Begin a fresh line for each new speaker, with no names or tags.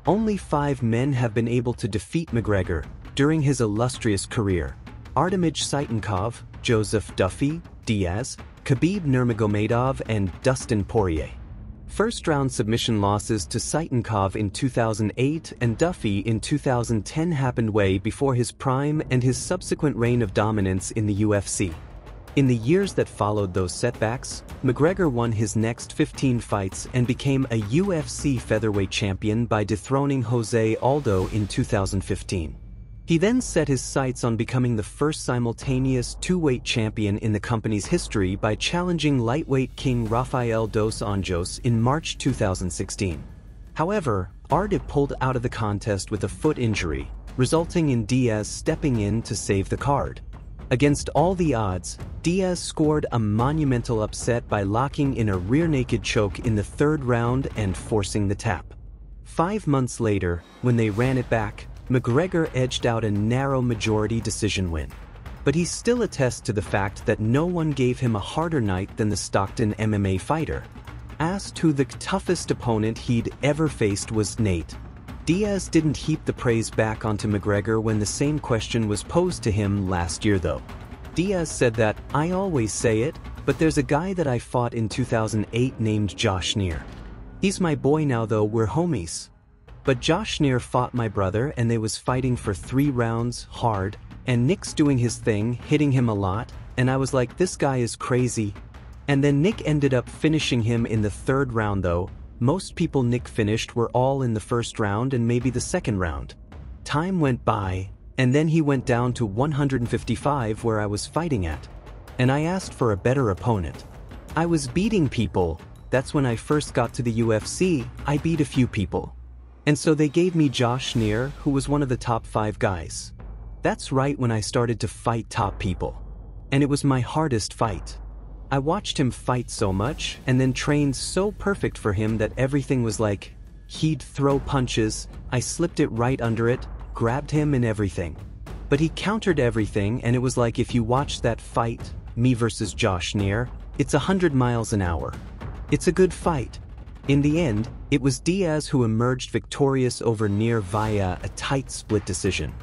Only 5 men have been able to defeat McGregor during his illustrious career: Artemij Sitenkov, Joseph Duffy, Diaz, Khabib Nurmagomedov, and Dustin Poirier. First-round submission losses to Sitenkov in 2008 and Duffy in 2010 happened way before his prime and his subsequent reign of dominance in the UFC. In the years that followed those setbacks, McGregor won his next 15 fights and became a UFC featherweight champion by dethroning Jose Aldo in 2015. He then set his sights on becoming the first simultaneous two-weight champion in the company's history by challenging lightweight king Rafael Dos Anjos in March 2016. However, Arte pulled out of the contest with a foot injury, resulting in Diaz stepping in to save the card. Against all the odds, Diaz scored a monumental upset by locking in a rear-naked choke in the 3rd round and forcing the tap. 5 months later, when they ran it back, McGregor edged out a narrow majority decision win. But he still attests to the fact that no one gave him a harder night than the Stockton MMA fighter. Asked who the toughest opponent he'd ever faced was Nate, Diaz didn't heap the praise back onto McGregor when the same question was posed to him last year though. Diaz said that, "I always say it, but there's a guy that I fought in 2008 named Josh Neer. He's my boy now though, we're homies. But Josh Neer fought my brother and they was fighting for 3 rounds, hard, and Nick's doing his thing, hitting him a lot, and I was like, this guy is crazy. And then Nick ended up finishing him in the 3rd round though. Most people Nick finished were all in the 1st round and maybe the 2nd round. Time went by, and then he went down to 155 where I was fighting at. And I asked for a better opponent. I was beating people. That's when I first got to the UFC, I beat a few people. And so they gave me Josh Neer, who was one of the top 5 guys. That's right when I started to fight top people. And it was my hardest fight. I watched him fight so much and then trained so perfect for him that everything was like, he'd throw punches, I slipped it right under it, grabbed him and everything. But he countered everything and it was like if you watch that fight, me versus Josh Neer, it's 100 miles an hour. It's a good fight. In the end, it was Diaz who emerged victorious over Neer via a tight split decision.